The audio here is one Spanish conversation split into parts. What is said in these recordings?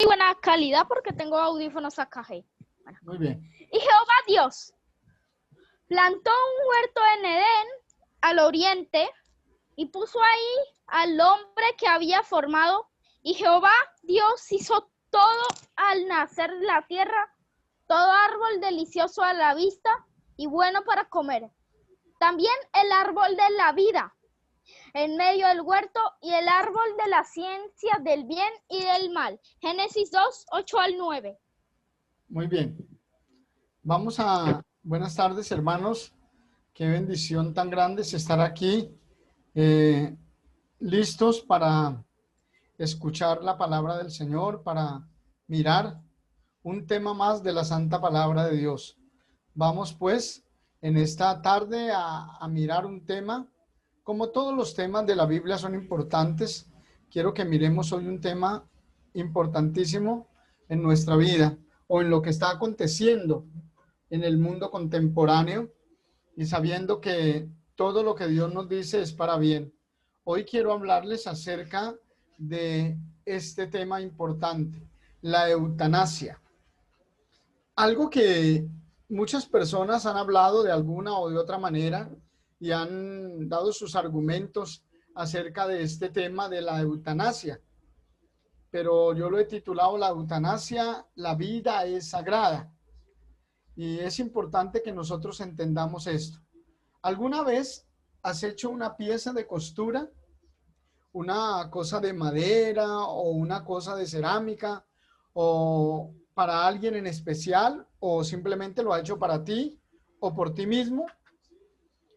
buena calidad porque tengo audífonos AKG. Bueno. Muy bien. Y Jehová Dios plantó un huerto en Edén al oriente y puso ahí al hombre que había formado. Y Jehová Dios hizo todo al nacer de la tierra, todo árbol delicioso a la vista y bueno para comer. También el árbol de la vida en medio del huerto y el árbol de la ciencia del bien y del mal. Génesis 2, 8 al 9. Muy bien. Vamos a... Buenas tardes, hermanos. Qué bendición tan grande es estar aquí, listos para escuchar la palabra del Señor, para mirar un tema más de la santa palabra de Dios. Vamos pues en esta tarde a mirar un tema. Como todos los temas de la Biblia son importantes, quiero que miremos hoy un tema importantísimo en nuestra vida o en lo que está aconteciendo en el mundo contemporáneo y sabiendo que todo lo que Dios nos dice es para bien. Hoy quiero hablarles acerca de este tema importante, la eutanasia. Algo que muchas personas han hablado de alguna o de otra manera y han dado sus argumentos acerca de este tema de la eutanasia. Pero yo lo he titulado la eutanasia, la vida es sagrada. Y es importante que nosotros entendamos esto. ¿Alguna vez has hecho una pieza de costura? Una cosa de madera o una cosa de cerámica o para alguien en especial o simplemente lo ha hecho para ti o por ti mismo?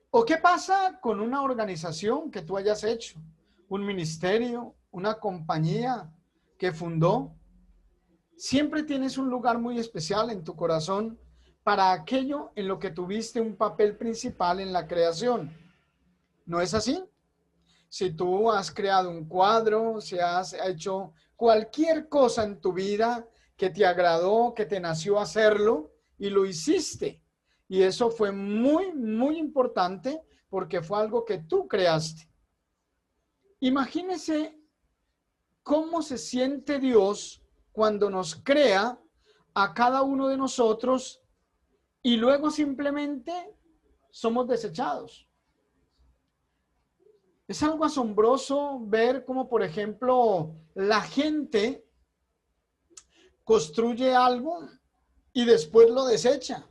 ¿O qué pasa con una organización que tú hayas hecho? Un ministerio, una compañía que fundó. Siempre tienes un lugar muy especial en tu corazón para aquello en lo que tuviste un papel principal en la creación. ¿No es así? Si tú has creado un cuadro, si has hecho cualquier cosa en tu vida que te agradó, que te nació hacerlo y lo hiciste. Y eso fue muy, muy importante porque fue algo que tú creaste. Imagínese cómo se siente Dios cuando nos crea a cada uno de nosotros y luego simplemente somos desechados. Es algo asombroso ver cómo, por ejemplo, la gente construye algo y después lo desecha.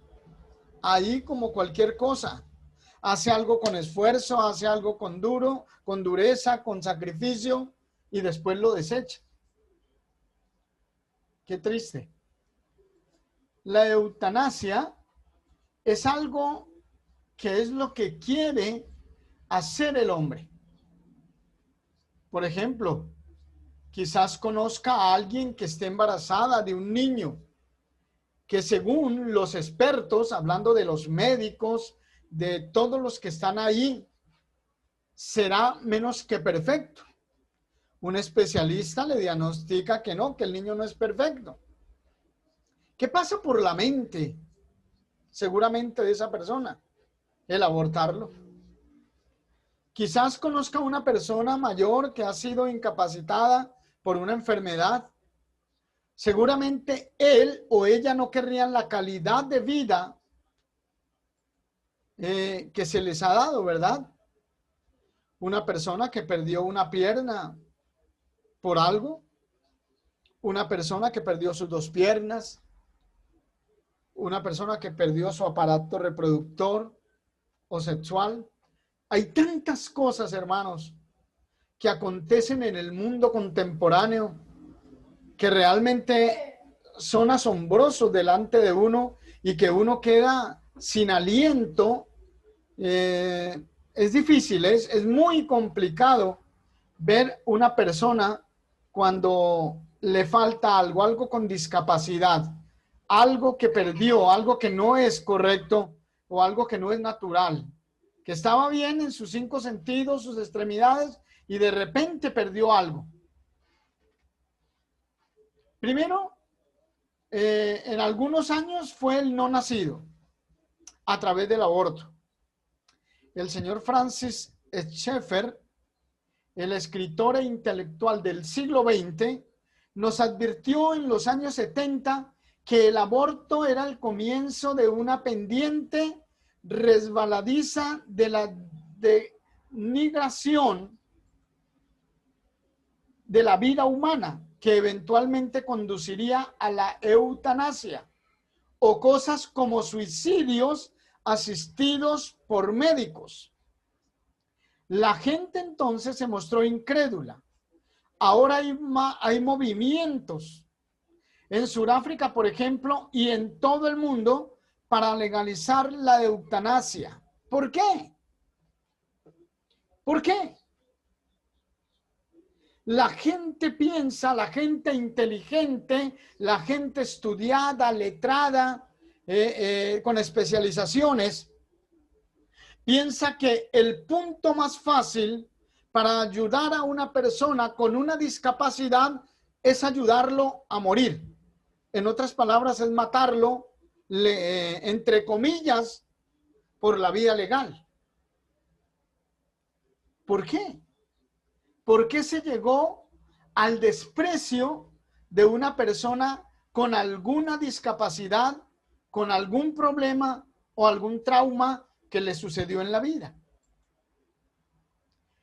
Ahí como cualquier cosa. Hace algo con esfuerzo, hace algo con dureza, con sacrificio y después lo desecha. Qué triste. La eutanasia es algo que es lo que quiere hacer el hombre. Por ejemplo, quizás conozca a alguien que esté embarazada de un niño, que según los expertos, hablando de los médicos, de todos los que están ahí, será menos que perfecto. Un especialista le diagnostica que no, que el niño no es perfecto. ¿Qué pasa por la mente, seguramente, de esa persona? El abortarlo. Quizás conozca a una persona mayor que ha sido incapacitada por una enfermedad. Seguramente él o ella no querrían la calidad de vida que se les ha dado, ¿verdad? Una persona que perdió una pierna por algo, una persona que perdió sus dos piernas, una persona que perdió su aparato reproductor o sexual. Hay tantas cosas, hermanos, que acontecen en el mundo contemporáneo que realmente son asombrosos delante de uno y que uno queda sin aliento. Es difícil, es muy complicado ver una persona cuando le falta algo, algo con discapacidad, algo que perdió, algo que no es correcto o algo que no es natural, que estaba bien en sus 5 sentidos, sus extremidades, y de repente perdió algo. Primero, en algunos años fue el no nacido a través del aborto. El señor Francis Schaeffer, el escritor e intelectual del siglo XX, nos advirtió en los años 70 que el aborto era el comienzo de una pendiente resbaladiza de la denigración de la vida humana que eventualmente conduciría a la eutanasia o cosas como suicidios asistidos por médicos. La gente entonces se mostró incrédula. Ahora hay movimientos en Sudáfrica, por ejemplo, y en todo el mundo para legalizar la eutanasia. ¿Por qué? ¿Por qué? La gente piensa, la gente inteligente, la gente estudiada, letrada, con especializaciones, piensa que el punto más fácil para ayudar a una persona con una discapacidad es ayudarlo a morir. En otras palabras, es matarlo, entre comillas, por la vía legal. ¿Por qué? ¿Por qué se llegó al desprecio de una persona con alguna discapacidad, con algún problema o algún trauma que le sucedió en la vida?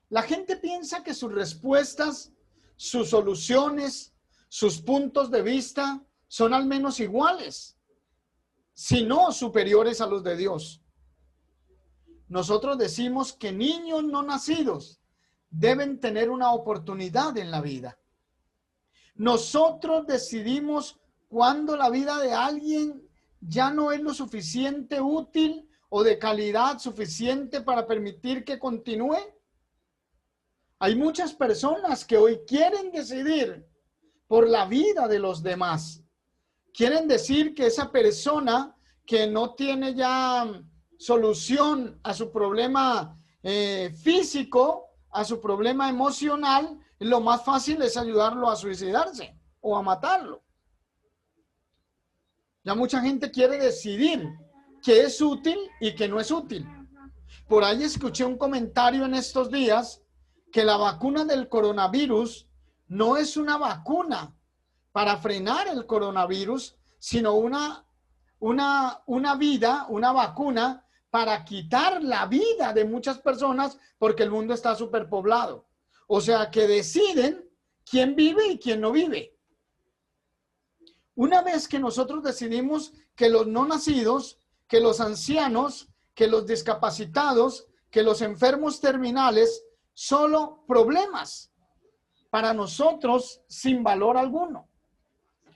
La gente piensa que sus respuestas, sus soluciones, sus puntos de vista son al menos iguales, si no superiores a los de Dios. Nosotros decimos que niños no nacidos deben tener una oportunidad en la vida. Nosotros decidimos cuándo la vida de alguien ya no es lo suficiente útil o de calidad suficiente para permitir que continúe. Hay muchas personas que hoy quieren decidir por la vida de los demás. Quieren decir que esa persona que no tiene ya solución a su problema físico, a su problema emocional, lo más fácil es ayudarlo a suicidarse o a matarlo. Ya mucha gente quiere decidir qué es útil y qué no es útil. Por ahí escuché un comentario en estos días que la vacuna del coronavirus no es una vacuna para frenar el coronavirus, sino una vacuna para quitar la vida de muchas personas porque el mundo está superpoblado. O sea que deciden quién vive y quién no vive. Una vez que nosotros decidimos que los no nacidos, que los ancianos, que los discapacitados, que los enfermos terminales, solo problemas para nosotros sin valor alguno.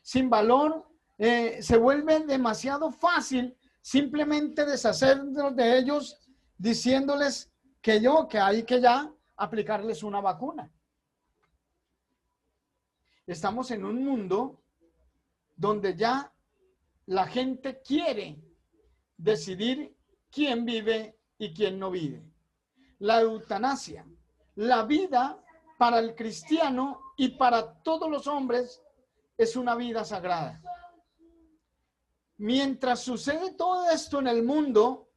Sin valor, se vuelve demasiado fácil simplemente deshacernos de ellos diciéndoles que hay que ya aplicarles una vacuna. Estamos en un mundo donde ya la gente quiere decidir quién vive y quién no vive. La eutanasia, la vida para el cristiano y para todos los hombres es una vida sagrada. Mientras sucede todo esto en el mundo,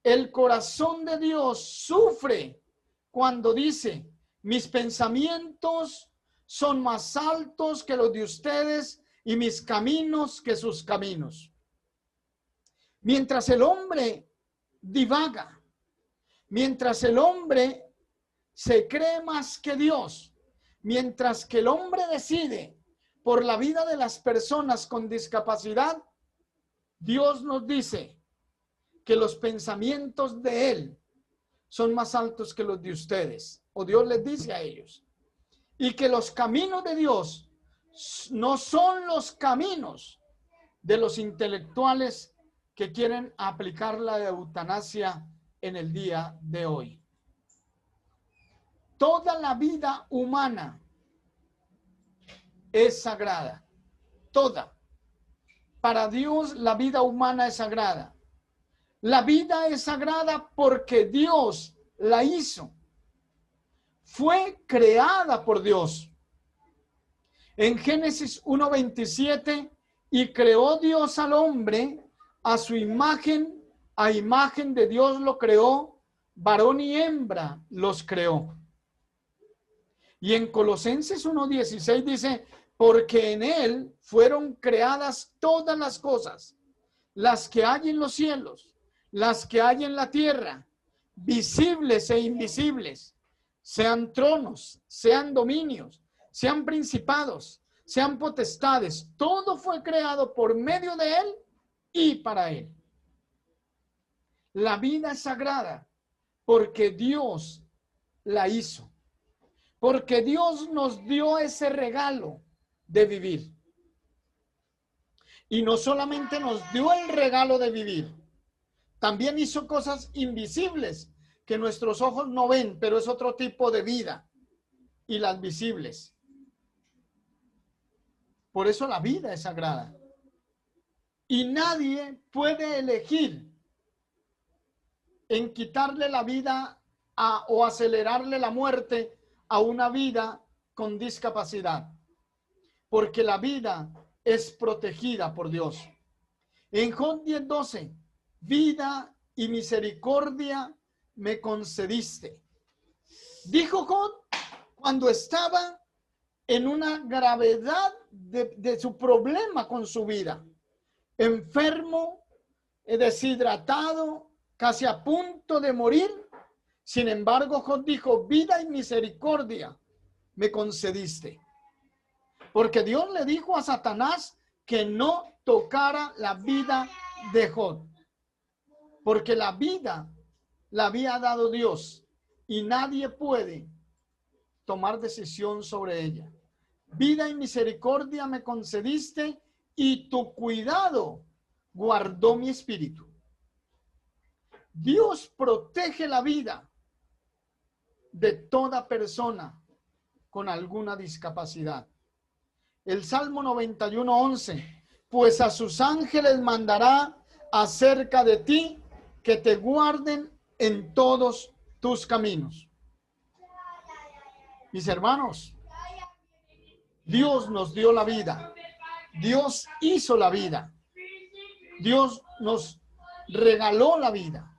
el corazón de Dios sufre cuando dice: mis pensamientos son más altos que los de ustedes y mis caminos que sus caminos. Mientras el hombre divaga, mientras el hombre se cree más que Dios, mientras que el hombre decide por la vida de las personas con discapacidad, Dios nos dice que los pensamientos de Él son más altos que los de ustedes, o Dios les dice a ellos, y que los caminos de Dios no son los caminos de los intelectuales que quieren aplicar la eutanasia en el día de hoy. Toda la vida humana es sagrada, toda. Para Dios la vida humana es sagrada. La vida es sagrada porque Dios la hizo. Fue creada por Dios. En Génesis 1:27, y creó Dios al hombre a su imagen, a imagen de Dios lo creó, varón y hembra los creó. Y en Colosenses 1:16 dice: porque en él fueron creadas todas las cosas, las que hay en los cielos, las que hay en la tierra, visibles e invisibles, sean tronos, sean dominios, sean principados, sean potestades. Todo fue creado por medio de él y para él. La vida es sagrada porque Dios la hizo, porque Dios nos dio ese regalo de vivir. Y no solamente nos dio el regalo de vivir, también hizo cosas invisibles que nuestros ojos no ven, pero es otro tipo de vida, y las visibles. Por eso la vida es sagrada. Y nadie puede elegir en quitarle la vida o acelerarle la muerte a una vida con discapacidad, porque la vida es protegida por Dios. En Job 10:12, vida y misericordia me concediste. Dijo Job cuando estaba en una gravedad de su problema con su vida, enfermo, deshidratado, casi a punto de morir. Sin embargo, Job dijo, vida y misericordia me concediste. Porque Dios le dijo a Satanás que no tocara la vida de Job. Porque la vida la había dado Dios y nadie puede tomar decisión sobre ella. Vida y misericordia me concediste y tu cuidado guardó mi espíritu. Dios protege la vida de toda persona con alguna discapacidad. El Salmo 91:11, pues a sus ángeles mandará acerca de ti que te guarden en todos tus caminos. Mis hermanos, Dios nos dio la vida. Dios hizo la vida. Dios nos regaló la vida.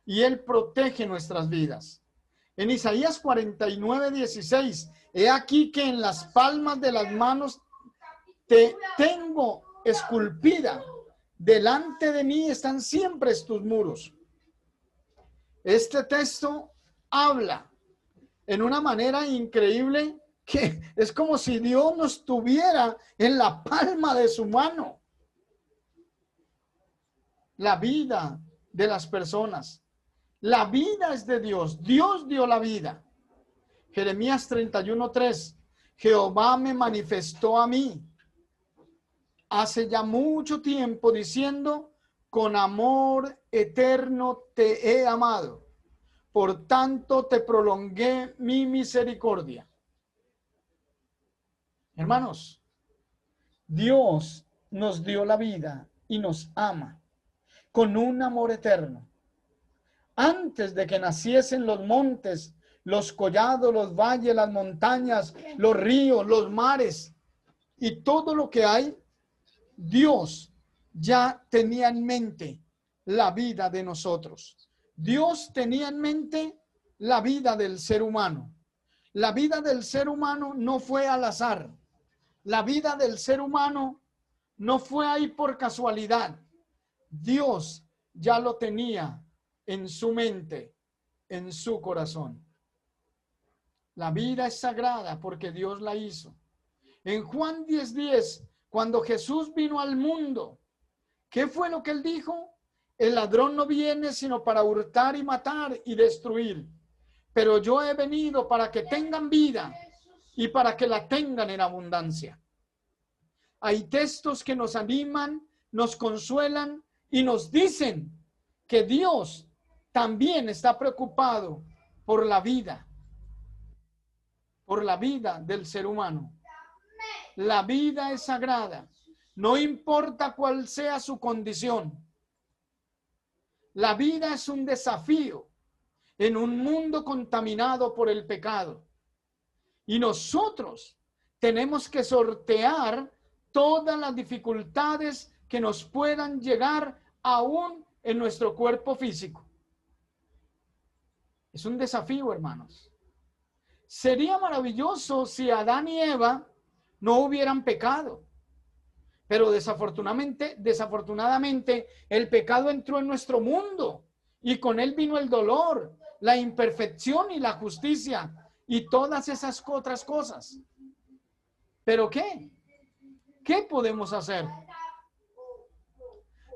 Y Él protege nuestras vidas. En Isaías 49:16, he aquí que en las palmas de las manos te tengo esculpida. Delante de mí están siempre tus muros. Este texto habla en una manera increíble que es como si Dios nos tuviera en la palma de su mano. La vida de las personas. La vida es de Dios. Dios dio la vida. Jeremías 31:3. Jehová me manifestó a mí hace ya mucho tiempo diciendo, con amor eterno te he amado. Por tanto te prolongué mi misericordia. Hermanos, Dios nos dio la vida y nos ama con un amor eterno. Antes de que naciesen los montes, los collados, los valles, las montañas, los ríos, los mares y todo lo que hay, Dios ya tenía en mente la vida de nosotros. Dios tenía en mente la vida del ser humano. La vida del ser humano no fue al azar. La vida del ser humano no fue ahí por casualidad. Dios ya lo tenía en su mente, en su corazón. La vida es sagrada porque Dios la hizo. En Juan 10:10, cuando Jesús vino al mundo, ¿qué fue lo que él dijo? El ladrón no viene sino para hurtar y matar y destruir. Pero yo he venido para que tengan vida y para que la tengan en abundancia. Hay textos que nos animan, nos consuelan y nos dicen que Dios también está preocupado por la vida del ser humano. La vida es sagrada, no importa cuál sea su condición. La vida es un desafío en un mundo contaminado por el pecado. Y nosotros tenemos que sortear todas las dificultades que nos puedan llegar aún en nuestro cuerpo físico. Es un desafío, hermanos. Sería maravilloso si Adán y Eva no hubieran pecado. Pero desafortunadamente, el pecado entró en nuestro mundo y con él vino el dolor, la imperfección y la justicia y todas esas otras cosas. ¿Pero qué? ¿Qué podemos hacer?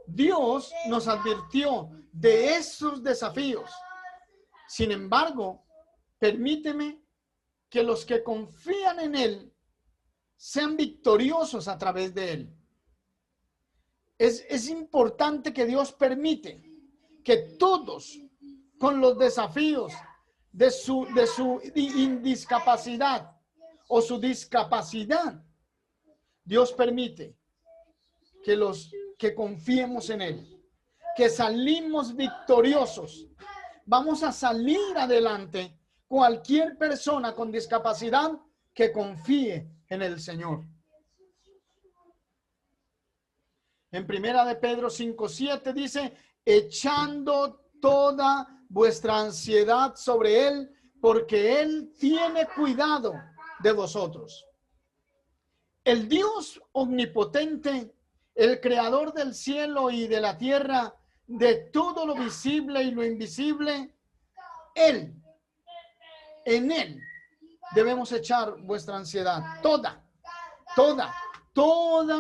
Dios nos advirtió de esos desafíos. Sin embargo, permíteme que los que confían en Él sean victoriosos a través de Él. Es importante que Dios permite que todos con los desafíos de su indiscapacidad o su discapacidad, Dios permite que los que confiemos en Él, que salimos victoriosos. Vamos a salir adelante cualquier persona con discapacidad que confíe en el Señor. En primera de Pedro 5:7 dice, echando toda vuestra ansiedad sobre Él, porque Él tiene cuidado de vosotros. El Dios omnipotente, el creador del cielo y de la tierra, de todo lo visible y lo invisible, Él, en Él debemos echar vuestra ansiedad, toda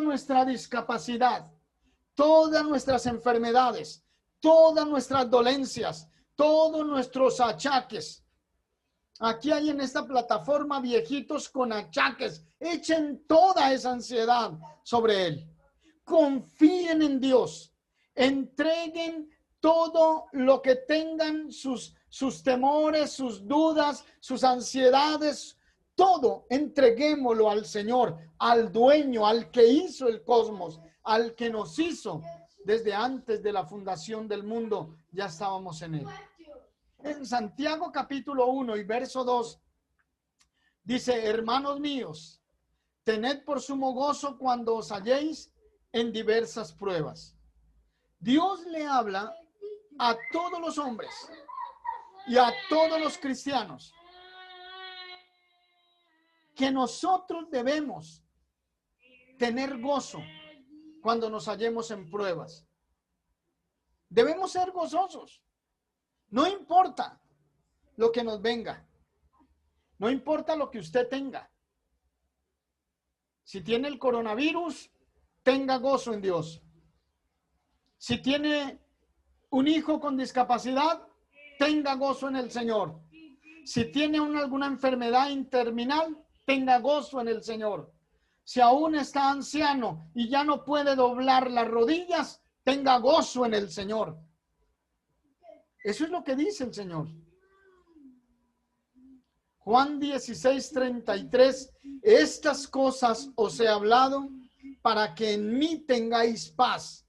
nuestra discapacidad, todas nuestras enfermedades, todas nuestras dolencias, todos nuestros achaques. Aquí hay en esta plataforma viejitos con achaques. Echen toda esa ansiedad sobre Él. Confíen en Dios. Entreguen todo lo que tengan, sus temores, sus dudas, sus ansiedades. Todo entreguémoslo al Señor, al dueño, al que hizo el cosmos, al que nos hizo desde antes de la fundación del mundo. Ya estábamos en Él. En Santiago capítulo 1 y verso 2 dice, hermanos míos, tened por sumo gozo cuando os halléis en diversas pruebas. Dios le habla a todos los hombres y a todos los cristianos que nosotros debemos tener gozo cuando nos hallemos en pruebas. Debemos ser gozosos. No importa lo que nos venga. No importa lo que usted tenga. Si tiene el coronavirus, tenga gozo en Dios. Si tiene un hijo con discapacidad, tenga gozo en el Señor. Si tiene alguna enfermedad terminal, tenga gozo en el Señor. Si aún está anciano y ya no puede doblar las rodillas, tenga gozo en el Señor. Eso es lo que dice el Señor. Juan 16:33, estas cosas os he hablado para que en mí tengáis paz.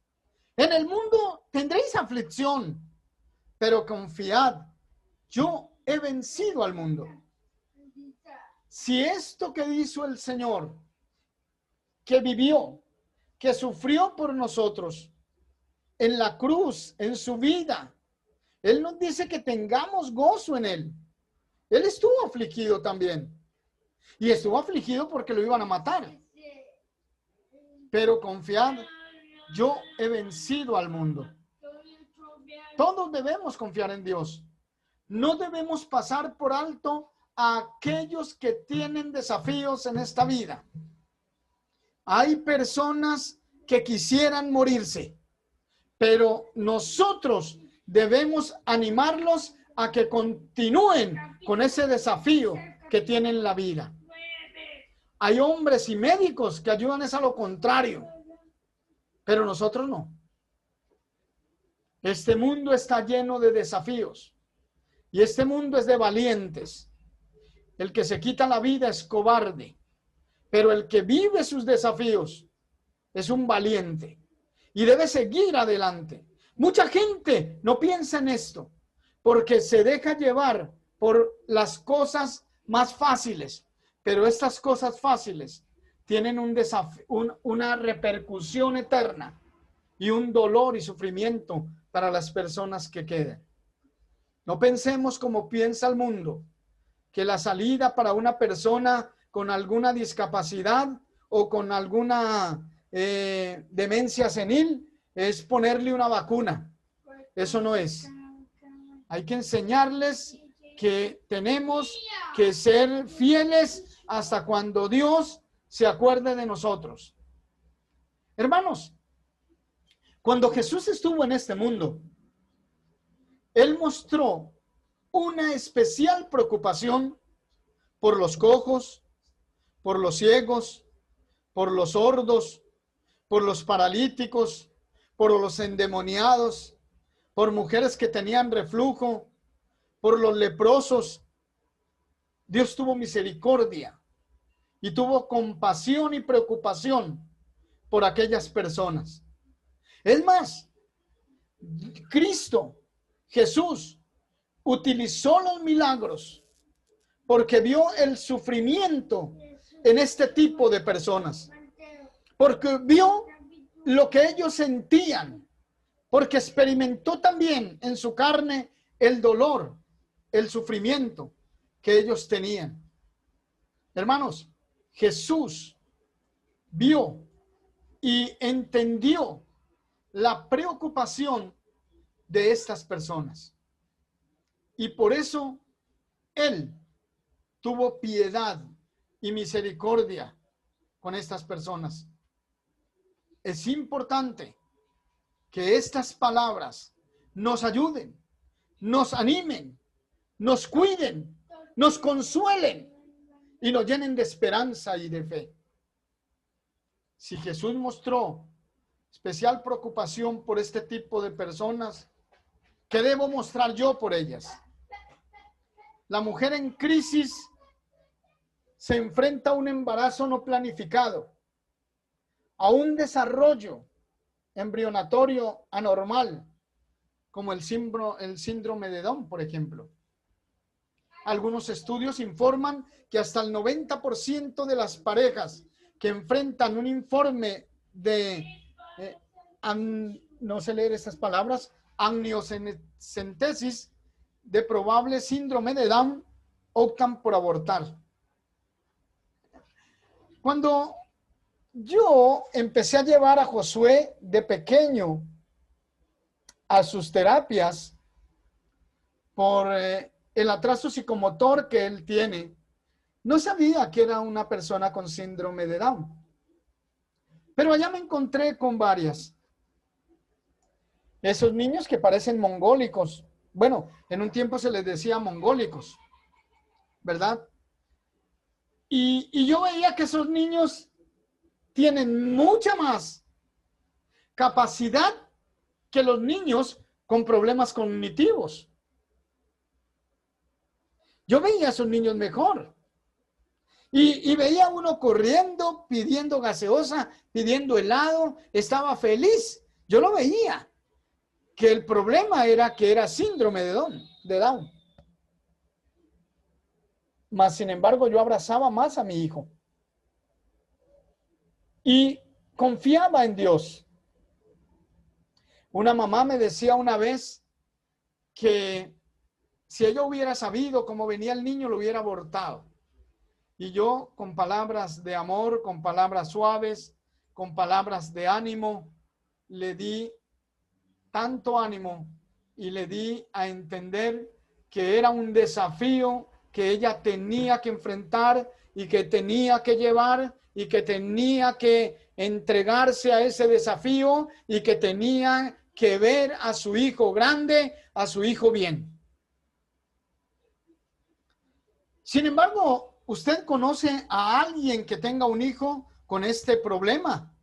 En el mundo tendréis aflicción, pero confiad, yo he vencido al mundo. Si esto que hizo el Señor, que vivió, que sufrió por nosotros en la cruz, en su vida, Él nos dice que tengamos gozo en Él. Él estuvo afligido también. Y estuvo afligido porque lo iban a matar. Pero confiad, yo he vencido al mundo. Todos debemos confiar en Dios. No debemos pasar por alto a aquellos que tienen desafíos en esta vida. Hay personas que quisieran morirse, pero nosotros debemos animarlos a que continúen con ese desafío que tienen en la vida. Hay hombres y médicos que ayudan a lo contrario, pero nosotros no. Este mundo está lleno de desafíos y este mundo es de valientes. El que se quita la vida es cobarde, pero el que vive sus desafíos es un valiente y debe seguir adelante. Mucha gente no piensa en esto porque se deja llevar por las cosas más fáciles, pero estas cosas fáciles tienen un desafío, una repercusión eterna y un dolor y sufrimiento para las personas que queden. No pensemos como piensa el mundo, que la salida para una persona con alguna discapacidad o con alguna demencia senil es ponerle una vacuna. Eso no es. Hay que enseñarles que tenemos que ser fieles hasta cuando Dios se acuerde de nosotros. Hermanos, cuando Jesús estuvo en este mundo, Él mostró una especial preocupación por los cojos, por los ciegos, por los sordos, por los paralíticos, por los endemoniados, por mujeres que tenían reflujo, por los leprosos. Dios tuvo misericordia y tuvo compasión y preocupación por aquellas personas. Es más, Cristo, Jesús, utilizó los milagros porque vio el sufrimiento en este tipo de personas, porque vio lo que ellos sentían, porque experimentó también en su carne el dolor, el sufrimiento que ellos tenían. Hermanos, Jesús vio y entendió la preocupación de estas personas. Y por eso Él tuvo piedad y misericordia con estas personas. Es importante que estas palabras nos ayuden, nos animen, nos cuiden, nos consuelen y nos llenen de esperanza y de fe. Si Jesús mostró especial preocupación por este tipo de personas, ¿qué debo mostrar yo por ellas? La mujer en crisis se enfrenta a un embarazo no planificado, a un desarrollo embrionatorio anormal, como el síndrome de Down, por ejemplo. Algunos estudios informan que hasta el 90% de las parejas que enfrentan un informe de, no sé leer estas palabras, amniocentesis de probable síndrome de Down, optan por abortar. Cuando yo empecé a llevar a Josué de pequeño a sus terapias por el atraso psicomotor que él tiene, no sabía que era una persona con síndrome de Down. Pero allá me encontré con varias. Esos niños que parecen mongólicos. Bueno, en un tiempo se les decía mongólicos, ¿verdad? Y yo veía que esos niños tienen mucha más capacidad que los niños con problemas cognitivos. Yo veía a esos niños mejor. Y veía a uno corriendo, pidiendo gaseosa, pidiendo helado, estaba feliz. Yo lo veía. Que el problema era que era síndrome de Down. Mas, sin embargo, yo abrazaba más a mi hijo. Y confiaba en Dios. Una mamá me decía una vez que si ella hubiera sabido cómo venía el niño, lo hubiera abortado. Y yo, con palabras de amor, con palabras suaves, con palabras de ánimo, le di tanto ánimo y le di a entender que era un desafío que ella tenía que enfrentar y que tenía que llevar y que tenía que entregarse a ese desafío y que tenía que ver a su hijo grande, a su hijo bien. Sin embargo, ¿usted conoce a alguien que tenga un hijo con este problema?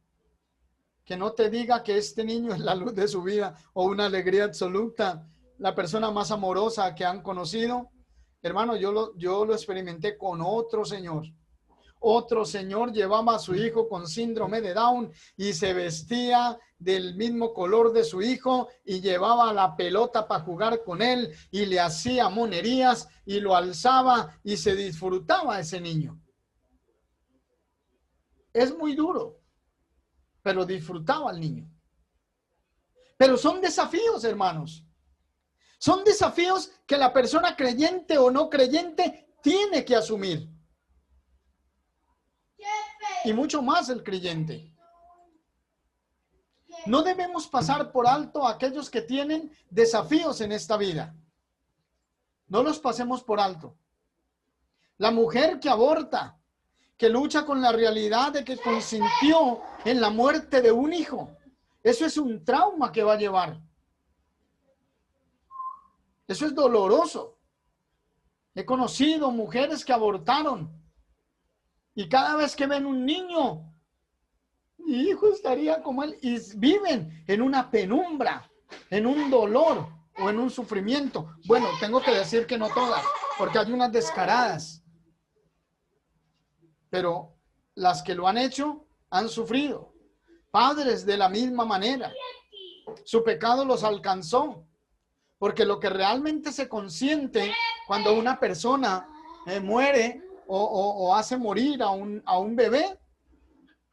Que no te diga que este niño es la luz de su vida o una alegría absoluta, la persona más amorosa que han conocido. Hermano, yo lo experimenté con otro señor. Otro señor llevaba a su hijo con síndrome de Down y se vestía del mismo color de su hijo y llevaba la pelota para jugar con él y le hacía monerías y lo alzaba y se disfrutaba ese niño. Es muy duro, pero disfrutaba al niño. Pero son desafíos, hermanos. Son desafíos que la persona creyente o no creyente tiene que asumir. y mucho más el creyente. No debemos pasar por alto a aquellos que tienen desafíos en esta vida. No los pasemos por alto. La mujer que aborta, que lucha con la realidad de que consintió en la muerte de un hijo. Eso es un trauma que va a llevar. Eso es doloroso. He conocido mujeres que abortaron y cada vez que ven un niño, mi hijo estaría como él, y viven en una penumbra, en un dolor o en un sufrimiento. Bueno, tengo que decir que no todas, porque hay unas descaradas. Pero las que lo han hecho han sufrido. Padres de la misma manera. Su pecado los alcanzó. Porque lo que realmente se consiente cuando una persona muere o hace morir a un bebé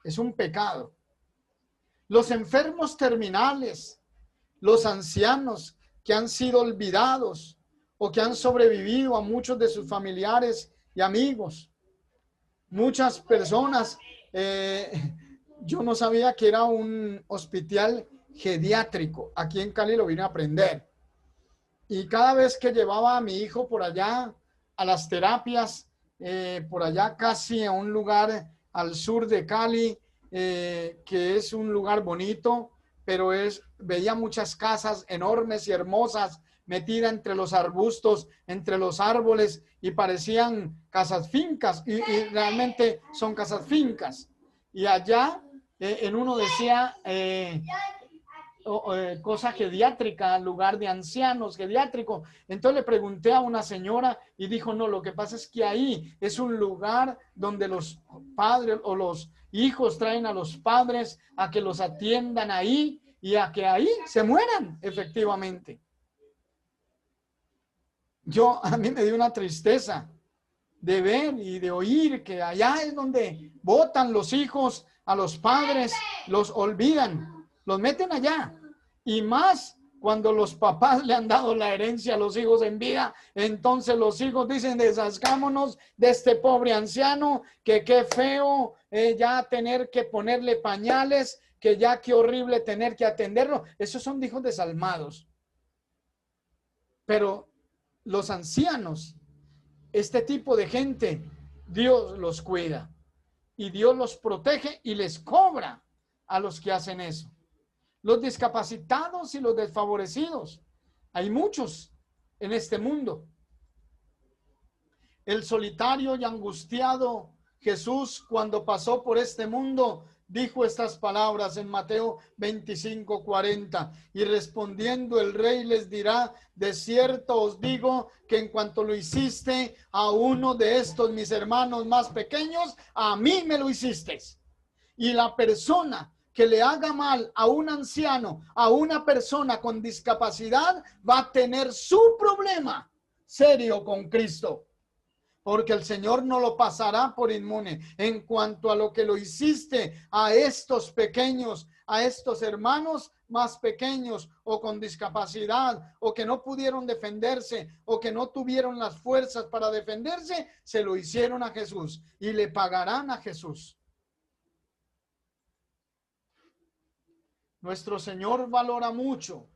es un pecado. Los enfermos terminales, los ancianos que han sido olvidados o que han sobrevivido a muchos de sus familiares y amigos. Muchas personas, yo no sabía que era un hospital geriátrico. Aquí en Cali lo vine a aprender. Y cada vez que llevaba a mi hijo por allá a las terapias, por allá casi a un lugar al sur de Cali, que es un lugar bonito, pero veía muchas casas enormes y hermosas metidas entre los arbustos, entre los árboles, y parecían casas fincas, y realmente son casas fincas. Y allá en uno decía cosa geriátrica, lugar de ancianos, geriátrico. Entonces le pregunté a una señora y dijo, no, lo que pasa es que ahí es un lugar donde los padres o los hijos traen a los padres a que los atiendan ahí y a que ahí se mueran efectivamente. A mí me dio una tristeza de ver y de oír que allá es donde botan los hijos a los padres, los olvidan, los meten allá. Y más cuando los papás le han dado la herencia a los hijos en vida, entonces los hijos dicen, deshazgámonos de este pobre anciano, que qué feo ya tener que ponerle pañales, que ya qué horrible tener que atenderlo. Esos son hijos desalmados. Pero los ancianos, este tipo de gente, Dios los cuida y Dios los protege y les cobra a los que hacen eso. Los discapacitados y los desfavorecidos, hay muchos en este mundo. El solitario y angustiado Jesús, cuando pasó por este mundo, dijo estas palabras en Mateo 25:40, y respondiendo el rey les dirá, de cierto os digo que en cuanto lo hiciste a uno de estos mis hermanos más pequeños, a mí me lo hiciste. Y la persona que le haga mal a un anciano, a una persona con discapacidad, va a tener su problema serio con Cristo. Porque el Señor no lo pasará por inmune. En cuanto a lo que lo hiciste a estos pequeños, a estos hermanos más pequeños o con discapacidad o que no pudieron defenderse o que no tuvieron las fuerzas para defenderse, se lo hicieron a Jesús y le pagarán a Jesús. Nuestro Señor valora mucho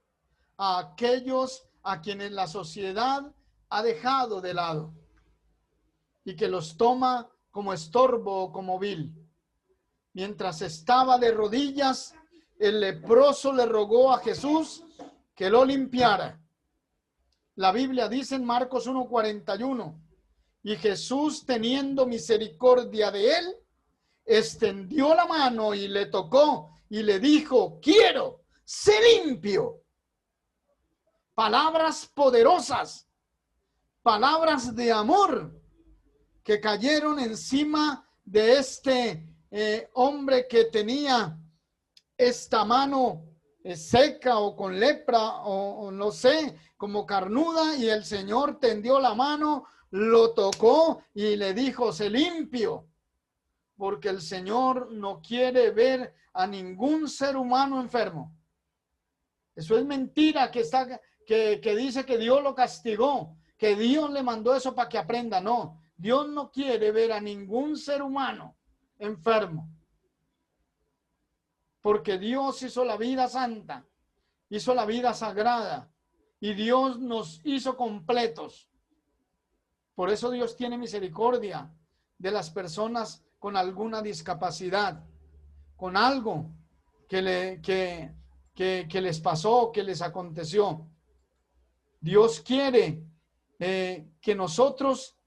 a aquellos a quienes la sociedad ha dejado de lado y que los toma como estorbo o como vil. Mientras estaba de rodillas, el leproso le rogó a Jesús que lo limpiara. La Biblia dice en Marcos 1:41, y Jesús, teniendo misericordia de él, extendió la mano y le tocó y le dijo, quiero, sé limpio. Palabras poderosas, palabras de amor que cayeron encima de este hombre que tenía esta mano seca o con lepra o no sé, como carnuda, y el Señor tendió la mano, lo tocó y le dijo, sé limpio, porque el Señor no quiere ver a ningún ser humano enfermo. Eso es mentira que dice que Dios lo castigó, que Dios le mandó eso para que aprenda. No, Dios no quiere ver a ningún ser humano enfermo. Porque Dios hizo la vida santa, hizo la vida sagrada y Dios nos hizo completos. Por eso Dios tiene misericordia de las personas con alguna discapacidad, con algo que les pasó, que les aconteció. Dios quiere que nosotros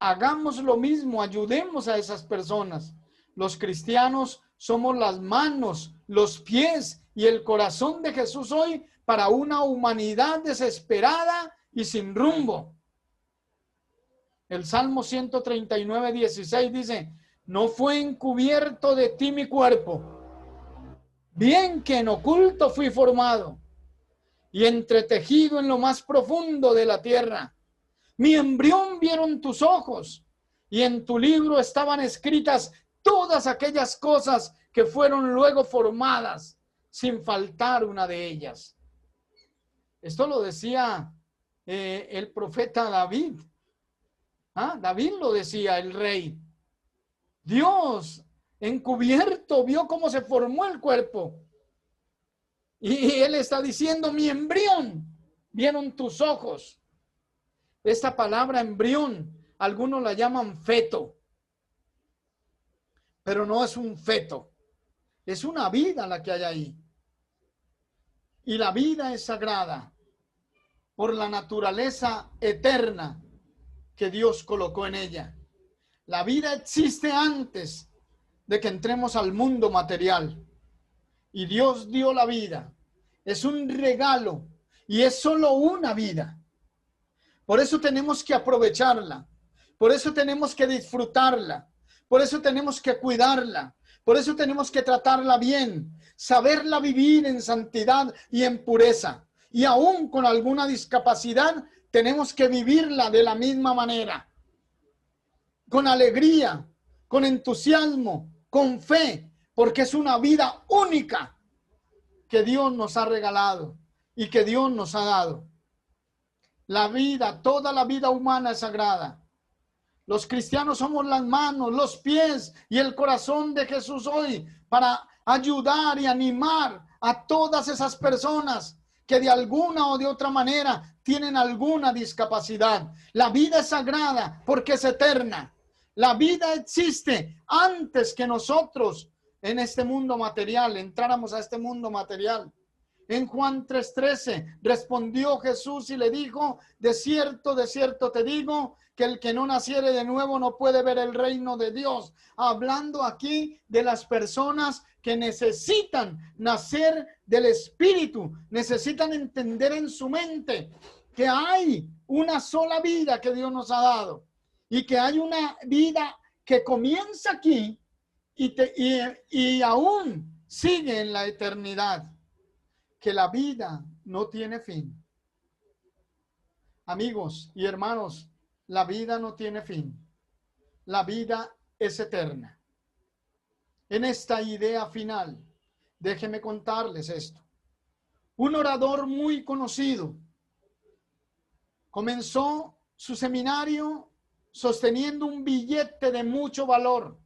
hagamos lo mismo, ayudemos a esas personas. Los cristianos somos las manos, los pies y el corazón de Jesús hoy para una humanidad desesperada y sin rumbo. El Salmo 139, 16 dice: no fue encubierto de ti mi cuerpo, bien que en oculto fui formado y entretejido en lo más profundo de la tierra. Mi embrión vieron tus ojos, y en tu libro estaban escritas todas aquellas cosas que fueron luego formadas, sin faltar una de ellas. Esto lo decía el profeta David. David lo decía, el rey. Dios encubierto vio cómo se formó el cuerpo. Y él está diciendo: mi embrión vieron tus ojos. Esta palabra embrión, algunos la llaman feto, pero no es un feto, es una vida la que hay ahí. Y la vida es sagrada por la naturaleza eterna que Dios colocó en ella. La vida existe antes de que entremos al mundo material. Y Dios dio la vida. Es un regalo y es solo una vida. Por eso tenemos que aprovecharla. Por eso tenemos que disfrutarla. Por eso tenemos que cuidarla. Por eso tenemos que tratarla bien. Saberla vivir en santidad y en pureza. Y aún con alguna discapacidad, tenemos que vivirla de la misma manera. Con alegría, con entusiasmo, con fe. Porque es una vida única que Dios nos ha regalado y que Dios nos ha dado. La vida, toda la vida humana es sagrada. Los cristianos somos las manos, los pies y el corazón de Jesús hoy para ayudar y animar a todas esas personas que de alguna o de otra manera tienen alguna discapacidad. La vida es sagrada porque es eterna. La vida existe antes que nosotros en este mundo material, entráramos a este mundo material. En Juan 3:13 respondió Jesús y le dijo: de cierto te digo, que el que no naciere de nuevo no puede ver el reino de Dios. Hablando aquí de las personas que necesitan nacer del Espíritu, necesitan entender en su mente que hay una sola vida que Dios nos ha dado y que hay una vida que comienza aquí y aún sigue en la eternidad. Que la vida no tiene fin. Amigos y hermanos, la vida no tiene fin. La vida es eterna. En esta idea final, déjenme contarles esto. Un orador muy conocido comenzó su seminario sosteniendo un billete de mucho valor.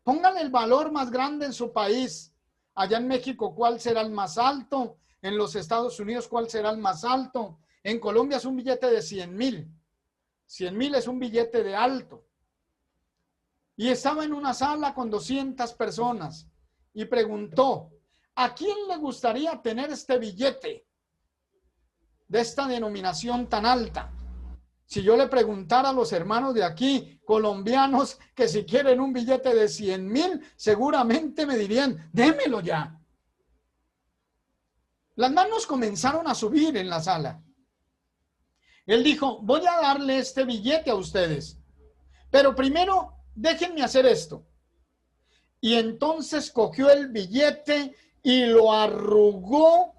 Pónganle el valor más grande en su país. Allá en México, ¿cuál será el más alto? En los Estados Unidos, ¿cuál será el más alto? En Colombia es un billete de 100,000. 100,000 es un billete de alto. Y estaba en una sala con 200 personas y preguntó: ¿a quién le gustaría tener este billete de esta denominación tan alta? Si yo le preguntara a los hermanos de aquí, colombianos, que si quieren un billete de 100,000, seguramente me dirían: démelo ya. Las manos comenzaron a subir en la sala. Él dijo: voy a darle este billete a ustedes, pero primero déjenme hacer esto. Y entonces cogió el billete y lo arrugó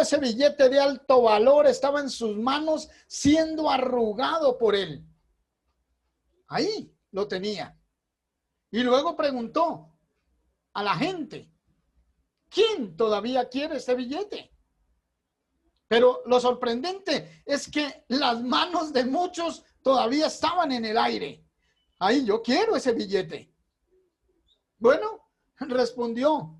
ese billete de alto valor, estaba en sus manos siendo arrugado por él. Ahí lo tenía. Y luego preguntó a la gente: ¿quién todavía quiere este billete? Pero lo sorprendente es que las manos de muchos todavía estaban en el aire. Ahí, yo quiero ese billete. Bueno, respondió,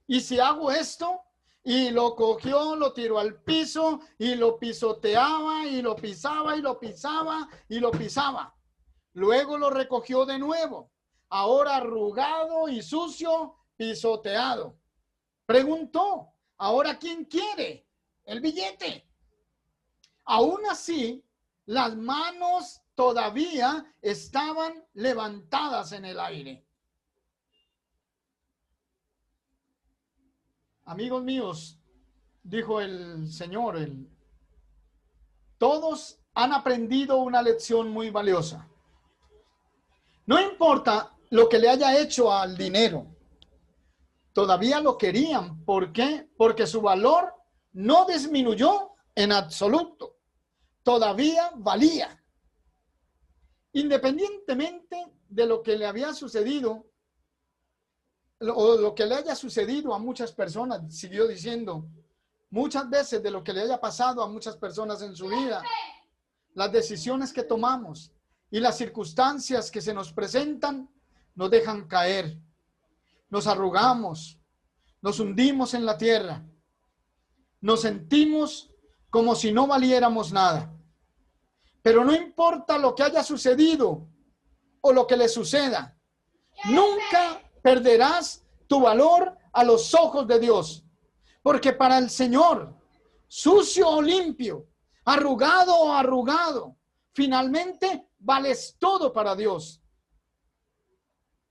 ¿y si hago esto? Y lo cogió, lo tiró al piso y lo pisoteaba y lo pisaba y lo pisaba y lo pisaba. Luego lo recogió de nuevo, ahora arrugado y sucio, pisoteado. Preguntó, ¿ahora quién quiere el billete? Aún así, las manos todavía estaban levantadas en el aire. Amigos míos, dijo el Señor, todos han aprendido una lección muy valiosa. No importa lo que le haya hecho al dinero, todavía lo querían. ¿Por qué? Porque su valor no disminuyó en absoluto. Todavía valía. Independientemente de lo que le había sucedido, o lo que le haya sucedido a muchas personas, siguió diciendo, muchas veces de lo que le haya pasado a muchas personas en su vida, las decisiones que tomamos y las circunstancias que se nos presentan nos dejan caer, nos arrugamos, nos hundimos en la tierra, nos sentimos como si no valiéramos nada. Pero no importa lo que haya sucedido o lo que le suceda, nunca perderás tu valor a los ojos de Dios, porque para el Señor, sucio o limpio, arrugado o arrugado, finalmente vales todo para Dios.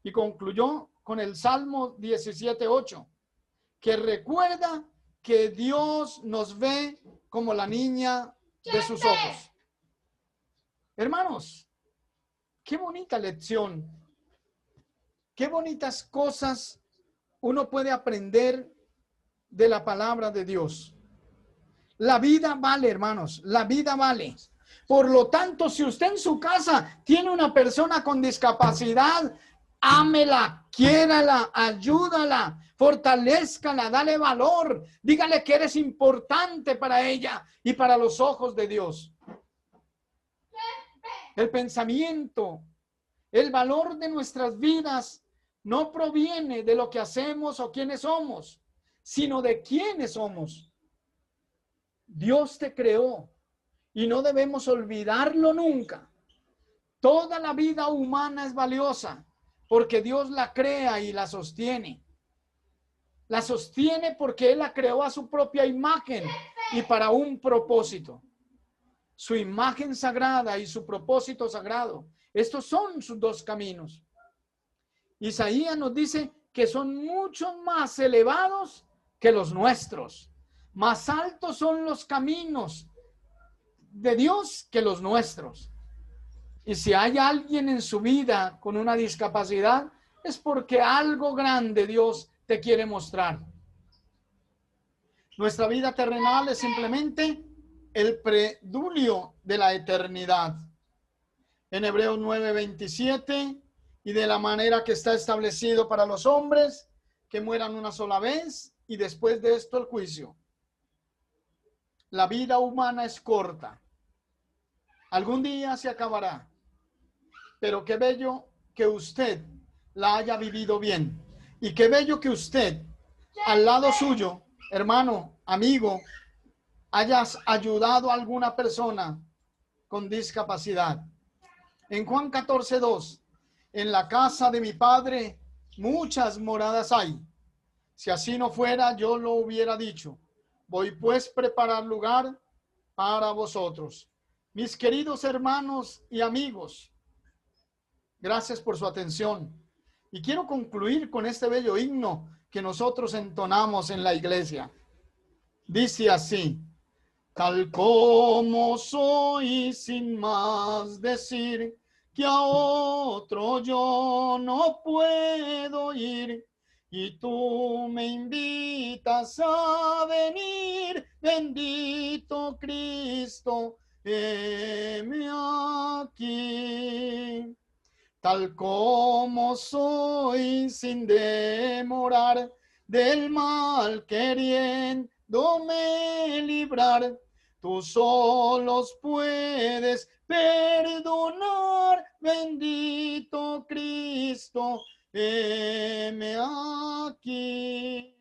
Y concluyó con el Salmo 17:8, que recuerda que Dios nos ve como la niña de sus ojos. Hermanos, qué bonita lección, qué bonitas cosas uno puede aprender de la palabra de Dios. La vida vale, hermanos, la vida vale. Por lo tanto, si usted en su casa tiene una persona con discapacidad, ámela, quiérala, ayúdala, fortalézcala, dale valor, dígale que eres importante para ella y para los ojos de Dios. El pensamiento, el valor de nuestras vidas no proviene de lo que hacemos o quiénes somos, sino de quiénes somos. Dios te creó y no debemos olvidarlo nunca. Toda la vida humana es valiosa porque Dios la crea y la sostiene. La sostiene porque Él la creó a su propia imagen y para un propósito. Su imagen sagrada y su propósito sagrado. Estos son sus dos caminos. Isaías nos dice que son mucho más elevados que los nuestros. Más altos son los caminos de Dios que los nuestros. Y si hay alguien en su vida con una discapacidad, es porque algo grande Dios te quiere mostrar. Nuestra vida terrenal es simplemente el preludio de la eternidad. En Hebreos 9:27, y de la manera que está establecido para los hombres, que mueran una sola vez, y después de esto el juicio. La vida humana es corta. Algún día se acabará. Pero qué bello que usted la haya vivido bien. Y qué bello que usted, al lado suyo, hermano, amigo, hayas ayudado a alguna persona con discapacidad. En Juan 14:2, en la casa de mi Padre muchas moradas hay. Si así no fuera, yo lo hubiera dicho. Voy pues a preparar lugar para vosotros. Mis queridos hermanos y amigos, gracias por su atención. Y quiero concluir con este bello himno que nosotros entonamos en la iglesia. Dice así: tal como soy, sin más decir, que a otro yo no puedo ir, y tú me invitas a venir, bendito Cristo, heme aquí. Tal como soy, sin demorar, del mal queriéndome librar, tú solos puedes perdonar, bendito Cristo, heme aquí,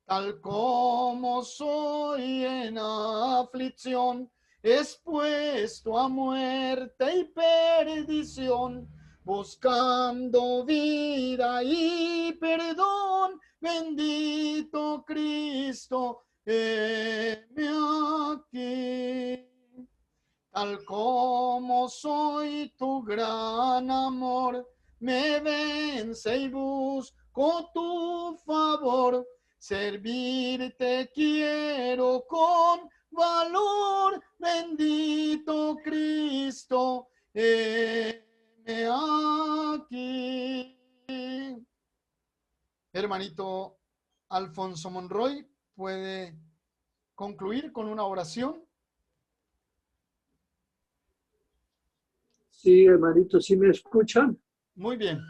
tal como soy en aflicción, expuesto a muerte y perdición, buscando vida y perdón. Bendito Cristo, heme aquí. Tal como soy, tu gran amor me vence y busco tu favor. Servirte quiero con valor. Bendito Cristo, heme aquí. Hermanito Alfonso Monroy, ¿puede concluir con una oración? Sí, hermanito, ¿sí me escuchan? Muy bien.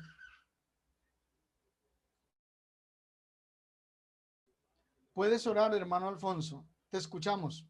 Puedes orar, hermano Alfonso. Te escuchamos.